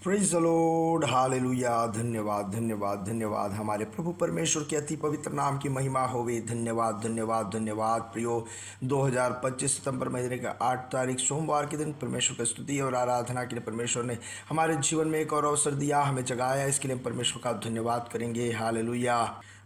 Praise the Lord, hallelujah. धन्यवाद धन्यवाद धन्यवाद हमारे प्रभु परमेश्वर के अति पवित्र नाम की महिमा होवे। धन्यवाद धन्यवाद धन्यवाद प्रियो। 2025 सितंबर महीने का 8 तारीख सोमवार के दिन परमेश्वर की स्तुति और आराधना के लिए परमेश्वर ने हमारे जीवन में एक और अवसर दिया, हमें जगाया। इसके लिए हम परमेश्वर का धन्यवाद करेंगे। हालेलुया।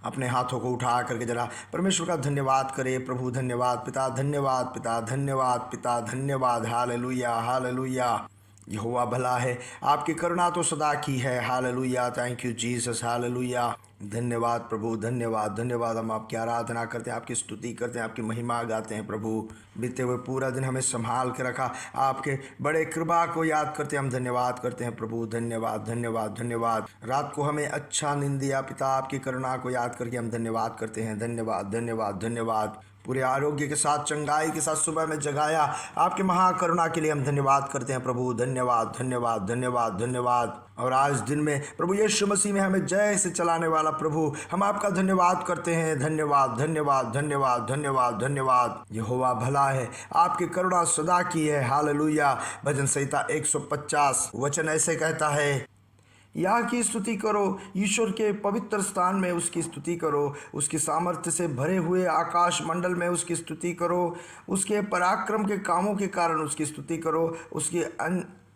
अपने हाथों को उठा करके जरा परमेश्वर का धन्यवाद करें। प्रभु धन्यवाद पिता, धन्यवाद पिता, धन्यवाद पिता, धन्यवाद। Hallelujah hallelujah. यहोवा भला है, आपकी करुणा तो सदा की है। Hallelujah. Thank you Jesus. Hallelujah. धन्यवाद प्रभु, धन्यवाद धन्यवाद। हम आपकी आराधना करते हैं, आपकी स्तुति करते हैं, आपकी महिमा गाते हैं। प्रभु बीते हुए पूरा दिन हमें संभाल के रखा, आपके बड़े कृपा को याद करते हैं, हम धन्यवाद करते हैं। प्रभु धन्यवाद धन्यवाद धन्यवाद। रात को हमें अच्छा नींद दिया पिता, आपकी करुणा को याद करके हम धन्यवाद करते हैं। धन्यवाद धन्यवाद धन्यवाद। पूरे आरोग्य के साथ, चंगाई के साथ सुबह में जगाया, आपके महाकरुणा के लिए हम धन्यवाद करते हैं। प्रभु धन्यवाद धन्यवाद धन्यवाद धन्यवाद। और आज दिन में प्रभु यीशु मसीह में हमें जय से चलाने वाला प्रभु, हम आपका धन्यवाद करते हैं। धन्यवाद धन्यवाद धन्यवाद धन्यवाद धन्यवाद। यहोवा भला है, आपकी करुणा सदा की है। हालेलुया। भजन संहिता 150 वचन ऐसे कहता है, यहाँ की स्तुति करो, ईश्वर के पवित्र स्थान में उसकी स्तुति करो, उसकी सामर्थ्य से भरे हुए आकाश मंडल में उसकी स्तुति करो, उसके पराक्रम के कामों के कारण उसकी स्तुति करो, उसकी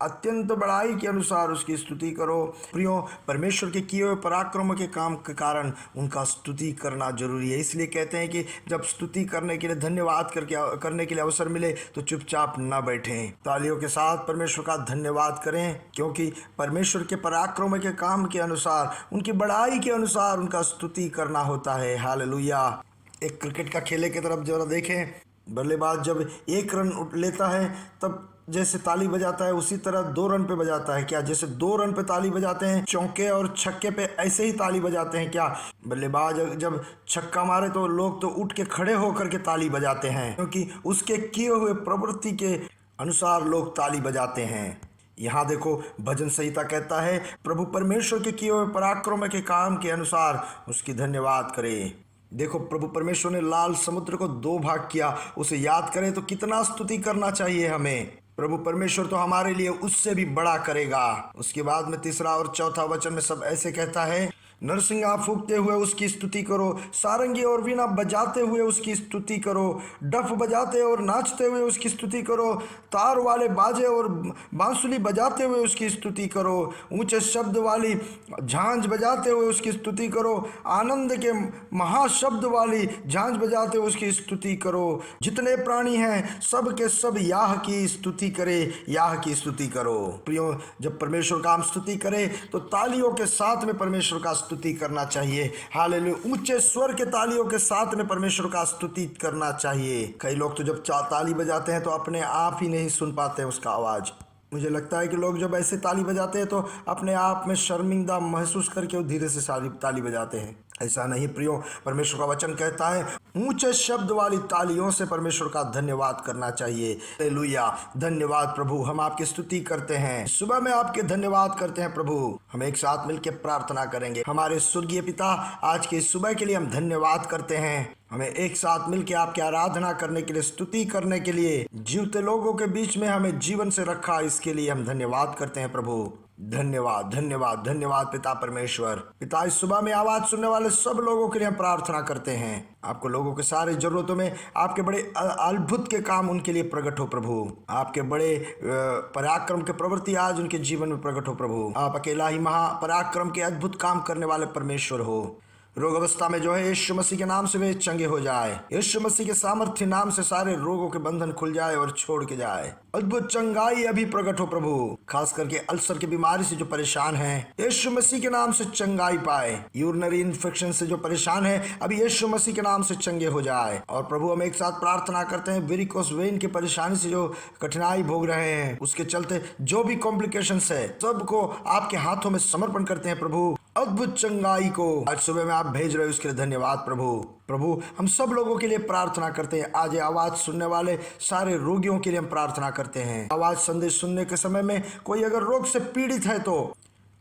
अत्यंत बड़ाई के अनुसार उसकी स्तुति करो। प्रियो, परमेश्वर के किए हुए पराक्रम के काम के कारण उनका स्तुति करना जरूरी है। इसलिए कहते हैं कि जब स्तुति करने के लिए, धन्यवाद करने के लिए अवसर मिले तो चुपचाप न बैठें, तालियों के साथ परमेश्वर का धन्यवाद करें, क्योंकि परमेश्वर के पराक्रम के काम के अनुसार, उनकी बड़ाई के अनुसार उनका स्तुति करना होता है। हालेलुया। एक क्रिकेट का खेले की तरफ जरा देखें, बल्लेबाज जब 1 रन लेता है तब जैसे ताली बजाता है, उसी तरह 2 रन पे बजाता है क्या? जैसे 2 रन पे ताली बजाते हैं, चौके और छक्के पे ऐसे ही ताली बजाते हैं क्या? बल्लेबाज जब छक्का मारे तो लोग तो उठ के खड़े होकर के ताली बजाते हैं, क्योंकि उसके किए हुए प्रवृत्ति के अनुसार लोग ताली बजाते हैं। यहाँ देखो, भजन संहिता कहता है, प्रभु परमेश्वर के किए हुए पराक्रम के काम के अनुसार उसकी धन्यवाद करें। देखो, प्रभु परमेश्वर ने लाल समुद्र को 2 भाग किया, उसे याद करें तो कितना स्तुति करना चाहिए हमें। प्रभु परमेश्वर तो हमारे लिए उससे भी बड़ा करेगा। उसके बाद में 3 और 4 वचन में सब ऐसे कहता है, नरसिंगा फूंकते हुए उसकी स्तुति करो, सारंगी और वीणा बजाते हुए उसकी स्तुति करो, डफ बजाते और नाचते हुए उसकी स्तुति करो, तार वाले बाजे और बांसुली बजाते हुए उसकी स्तुति करो, ऊंचे शब्द वाली झांझ बजाते हुए उसकी स्तुति करो, आनंद के महाशब्द वाली झांझ बजाते हुए उसकी स्तुति करो। जितने प्राणी हैं सब के सब याह की स्तुति करे, याह की स्तुति करो। प्रियो, जब परमेश्वर का हम स्तुति करें तो तालियों के साथ में परमेश्वर का स्तुति करना चाहिए। हालेलुया। ऊंचे स्वर के तालियों के साथ में परमेश्वर का स्तुति करना चाहिए। कई लोग तो जब ताली बजाते हैं तो अपने आप ही नहीं सुन पाते उसका आवाज। मुझे लगता है कि लोग जब ऐसे ताली बजाते हैं तो अपने आप में शर्मिंदा महसूस करके वो धीरे से ताली बजाते हैं। ऐसा नहीं प्रियो, परमेश्वर का वचन कहता है, ऊंचे शब्द वाली तालियों से परमेश्वर का धन्यवाद करना चाहिए। हालेलुया। धन्यवाद प्रभु, हम आपकी स्तुति करते हैं, सुबह में आपके धन्यवाद करते हैं। प्रभु, हम एक साथ मिलकर प्रार्थना करेंगे। हमारे स्वर्गीय पिता, आज की सुबह के लिए हम धन्यवाद करते हैं। हमें एक साथ मिलकर आपकी आराधना करने के लिए, स्तुति करने के लिए, जीवते लोगों के बीच में हमें जीवन से रखा, इसके लिए हम धन्यवाद करते हैं। प्रभु धन्यवाद धन्यवाद धन्यवाद पिता परमेश्वर। पिता, इस सुबह में आवाज सुनने वाले सब लोगों के लिए हम प्रार्थना करते हैं। आपको लोगों के सारे जरूरतों में आपके बड़े अद्भुत के काम उनके लिए प्रकट हो। प्रभु, आपके बड़े पराक्रम के प्रवृत्ति आज उनके जीवन में प्रकट हो। प्रभु, आप अकेला ही महापराक्रम के अद्भुत काम करने वाले परमेश्वर हो। रोग अवस्था में जो है, यीशु मसीह के नाम से वे चंगे हो जाए। यीशु मसीह के सामर्थ्य नाम से सारे रोगों के बंधन खुल जाए और छोड़ के जाए। अद्भुत चंगाई अभी प्रकट हो। प्रभु, खास करके अल्सर की बीमारी से जो परेशान हैं, यीशु मसीह के नाम से चंगाई पाए। यूरिनरी इन्फेक्शन से जो परेशान है, अभी यीशु मसीह के नाम से चंगे हो जाए। और प्रभु, हम एक साथ प्रार्थना करते हैं, वेरिकोस वेन की परेशानी से जो कठिनाई भोग रहे हैं, उसके चलते जो भी कॉम्प्लिकेशंस है, सबको आपके हाथों में समर्पण करते हैं। प्रभु, अद्भुत चंगाई को आज सुबह में आप भेज रहे हो, उसके लिए धन्यवाद। प्रभु, हम सब लोगों के लिए प्रार्थना करते हैं। आज आवाज सुनने वाले सारे रोगियों के लिए हम प्रार्थना करते हैं। आवाज संदेश सुनने के समय में कोई अगर रोग से पीड़ित है तो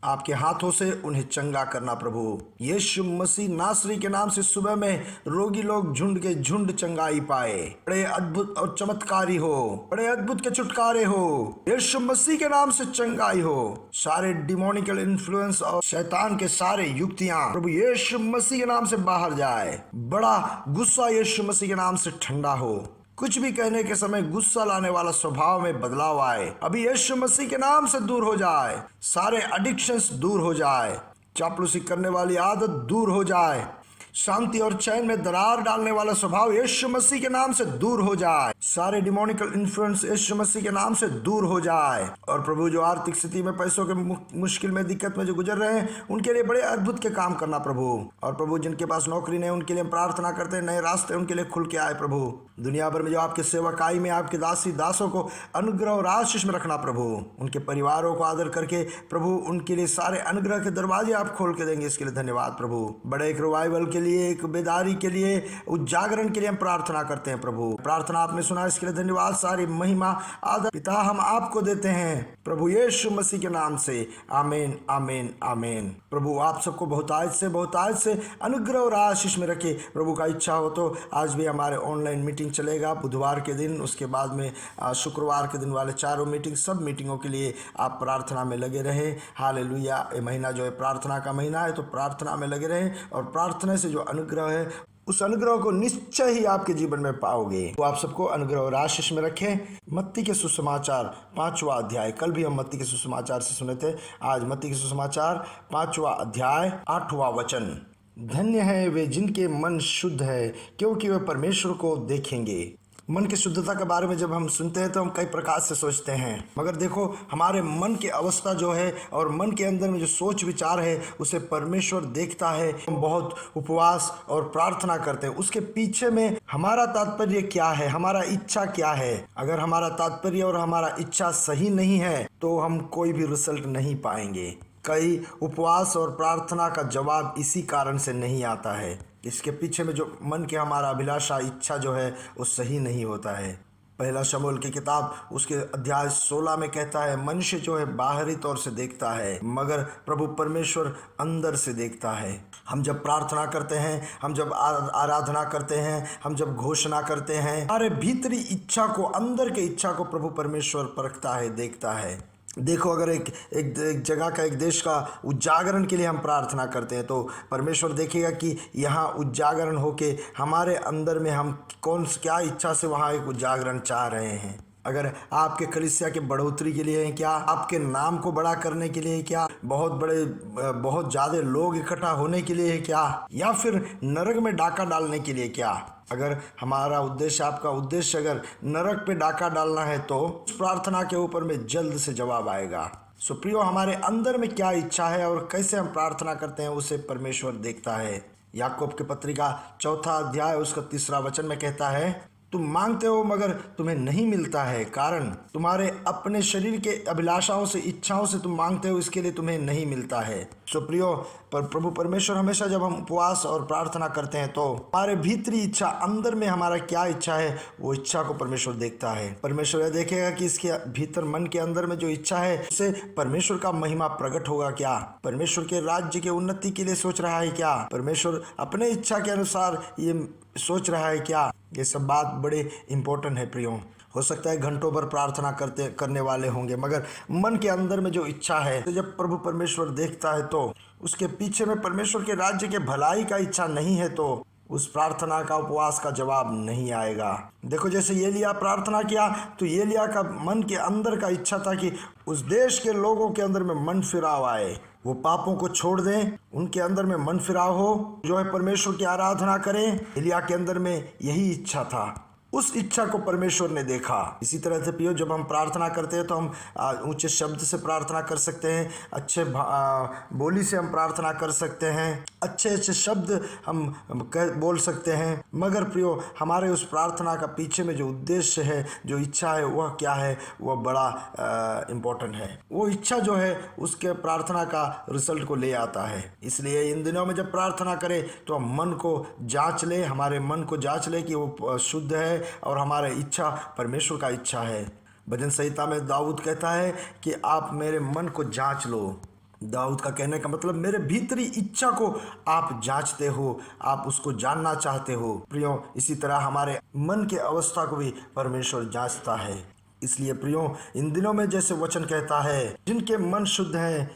आपके हाथों से उन्हें चंगा करना प्रभु। यीशु मसीह नासरी के नाम से सुबह में रोगी लोग झुंड के झुंड चंगाई पाए। बड़े अद्भुत और चमत्कारी हो, बड़े अद्भुत के छुटकारे हो, यीशु मसीह के नाम से चंगाई हो। सारे डिमोनिकल इन्फ्लुएंस और शैतान के सारे युक्तियां प्रभु यीशु मसीह के नाम से बाहर जाए। बड़ा गुस्सा यीशु मसीह के नाम से ठंडा हो। कुछ भी कहने के समय गुस्सा लाने वाला स्वभाव में बदलाव आए, अभी यीशु मसीह के नाम से दूर हो जाए। सारे एडिक्शंस दूर हो जाए, चापलूसी करने वाली आदत दूर हो जाए। शांति और चैन में दरार डालने वाला स्वभाव यीशु मसीह के नाम से दूर हो जाए। सारे डिमोनिकल इन्फ्लुएंस यीशु मसीह के नाम से दूर हो जाए। और प्रभु जो आर्थिक स्थिति में, पैसों के मुश्किल में, दिक्कत में जो गुजर रहे हैं, उनके लिए बड़े अद्भुत के काम करना प्रभु। और प्रभु जिनके पास नौकरी नहीं, उनके लिए हम प्रार्थना करते हैं, नए रास्ते उनके लिए खुल के आए प्रभु। दुनिया भर में जो आपके सेवकाई में आपके दासी दासों को अनुग्रह और आशीष में रखना प्रभु। उनके परिवारों को आदर करके प्रभु उनके लिए सारे अनुग्रह के दरवाजे आप खोल के देंगे, इसके लिए धन्यवाद प्रभु। बड़े एक रिवाइवल के लिए, एक बेदारी के लिए, उजागरण के लिए हम प्रार्थना करते हैं प्रभु। प्रार्थना आपने सुना, इसके लिए धन्यवाद। सारी महिमा आदर पिता हम आपको देते हैं प्रभु यीशु मसीह के नाम से। आमीन आमीन आमीन। प्रभु आप सबको बहुतायत से अनुग्रह और आशीष में रखे। प्रभु का इच्छा हो तो आज भी हमारे ऑनलाइन मीटिंग चलेगा बुधवार के दिन, उसके बाद में शुक्रवार के दिन वाले चारों मीटिंग, सब मीटिंगों के लिए आप प्रार्थना में लगे रहें। हालेलुया। ये महीना जो है प्रार्थना का महीना है, तो प्रार्थना में लगे रहें और प्रार्थना से जो अनुग्रह है, उस अनुग्रह को निश्चय ही आपके जीवन में पाओगे। तो आप सबको अनुग्रह और आशीष में रखें। मत्ती के सुसमाचार 5वां अध्याय, कल भी हम मत्ती के सुसमाचार से सुने थे, आज मत्ती के सुसमाचार 5वां अध्याय 8वां वचन। धन्य है वे जिनके मन शुद्ध है, क्योंकि वे परमेश्वर को देखेंगे। मन की शुद्धता के बारे में जब हम सुनते हैं तो हम कई प्रकार से सोचते हैं, मगर देखो हमारे मन की अवस्था जो है और मन के अंदर में जो सोच विचार है, उसे परमेश्वर देखता है। हम बहुत उपवास और प्रार्थना करते हैं, उसके पीछे में हमारा तात्पर्य क्या है, हमारा इच्छा क्या है। अगर हमारा तात्पर्य और हमारा इच्छा सही नहीं है तो हम कोई भी रिजल्ट नहीं पाएंगे। कई उपवास और प्रार्थना का जवाब इसी कारण से नहीं आता है, इसके पीछे में जो मन के हमारा अभिलाषा, इच्छा जो है वो सही नहीं होता है। पहला शमूएल की किताब उसके अध्याय 16 में कहता है, मनुष्य जो है बाहरी तौर से देखता है, मगर प्रभु परमेश्वर अंदर से देखता है। हम जब प्रार्थना करते हैं, हम जब आराधना करते हैं, हम जब घोषणा करते हैं, हमारे भीतरी इच्छा को, अंदर के इच्छा को प्रभु परमेश्वर परखता है, देखता है। देखो अगर एक जगह का, एक देश का उजागरण के लिए हम प्रार्थना करते हैं तो परमेश्वर देखेगा कि यहाँ उजागरण होके हमारे अंदर में हम क्या इच्छा से वहाँ एक उजागरण चाह रहे हैं। अगर आपके कलीसिया के बढ़ोतरी के लिए है क्या, आपके नाम को बड़ा करने के लिए है क्या, बहुत ज़्यादा लोग इकट्ठा होने के लिए है क्या, या फिर नरक में डाका डालने के लिए क्या। अगर हमारा उद्देश्य, आपका उद्देश्य अगर नरक पे डाका डालना है तो उस प्रार्थना के ऊपर में जल्द से जवाब आएगा। सो प्रियो, हमारे अंदर में क्या इच्छा है और कैसे हम प्रार्थना करते हैं उसे परमेश्वर देखता है। याकूब की पत्रिका 4 अध्याय उसका 3 वचन में कहता है, तुम मांगते हो मगर तुम्हें नहीं मिलता है, कारण तुम्हारे अपने शरीर के अभिलाषाओं से, इच्छाओं से तुम मांगते हो, इसके लिए तुम्हें नहीं मिलता है। सो प्रियो, पर प्रभु परमेश्वर हमेशा जब हम उपवास और प्रार्थना करते हैं तो हमारे भीतरी इच्छा, अंदर में हमारा क्या इच्छा है, वो इच्छा को परमेश्वर देखता है। परमेश्वर यह देखेगा कि इसके भीतर, मन के अंदर में जो इच्छा है, उससे परमेश्वर का महिमा प्रकट होगा क्या, परमेश्वर के राज्य के उन्नति के लिए सोच रहा है क्या, परमेश्वर अपने इच्छा के अनुसार ये सोच रहा है क्या। ये सब बात बड़े इंपॉर्टेंट है प्रियो। हो सकता है घंटों भर प्रार्थना करने वाले होंगे, मगर मन के अंदर में जो इच्छा है, तो जब प्रभु परमेश्वर देखता है तो उसके पीछे में परमेश्वर के राज्य के भलाई का इच्छा नहीं है तो उस प्रार्थना का, उपवास का जवाब नहीं आएगा। देखो जैसे एलिया प्रार्थना किया तो एलिया का मन के अंदर का इच्छा था कि उस देश के लोगों के अंदर में मन फिराव आए, वो पापों को छोड़ दें, उनके अंदर में मन फिराव हो, जो है परमेश्वर की आराधना करें। एलिया के अंदर में यही इच्छा था, उस इच्छा को परमेश्वर ने देखा। इसी तरह से प्रियो, जब हम प्रार्थना करते हैं तो हम ऊंचे शब्द से प्रार्थना कर सकते हैं, अच्छे बोली से हम प्रार्थना कर सकते हैं, अच्छे अच्छे शब्द हम बोल सकते हैं, मगर प्रियो हमारे उस प्रार्थना का पीछे में जो उद्देश्य है, जो इच्छा है, वह क्या है, वह बड़ा इम्पोर्टेंट है। वो इच्छा जो है उसके प्रार्थना का रिजल्ट को ले आता है। इसलिए इन दिनों में जब प्रार्थना करें तो हम मन को जांच ले, हमारे मन को जांच ले कि वो शुद्ध है और हमारा इच्छा परमेश्वर का इच्छा है। भजन संहिता में दाऊद कहता है कि आप मेरे मन को जांच लो, दाऊद का कहने का मतलब मेरे भीतरी इच्छा को आप जांचते हो, आप उसको जानना चाहते हो। प्रियो, इसी तरह हमारे मन के अवस्था को भी परमेश्वर जांचता है। इसलिए प्रियो, इन दिनों में जैसे वचन कहता है, जिनके मन शुद्ध हैं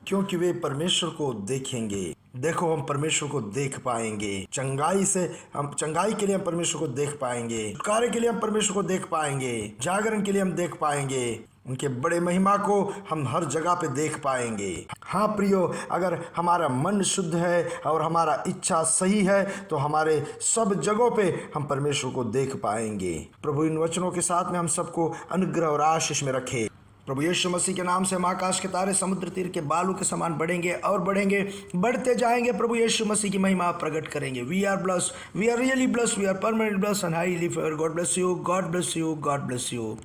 क्योंकि वे परमेश्वर को देखेंगे। देखो, हम परमेश्वर को देख पाएंगे। चंगाई से हम चंगाई के लिए हम परमेश्वर को देख पाएंगे, छुटकारे के लिए हम परमेश्वर को देख पाएंगे, जागरण के लिए हम देख पाएंगे, उनके बड़े महिमा को हम हर जगह पे देख पाएंगे। हाँ प्रियो, अगर हमारा मन शुद्ध है और हमारा इच्छा सही है तो हमारे सब जगहों पे हम परमेश्वर को देख पाएंगे। प्रभु इन वचनों के साथ में हम सबको अनुग्रह और आशीष में रखे। प्रभु यीशु मसीह के नाम से हम आकाश के तारे समुद्र तीर के बालू के समान बढ़ेंगे और बढ़ेंगे, बढ़ते जाएंगे। प्रभु यीशु मसीह की महिमा प्रकट करेंगे। We are blessed, we are really blessed, we are permanent blessed and highly favoured. God bless you, God bless you, God bless you.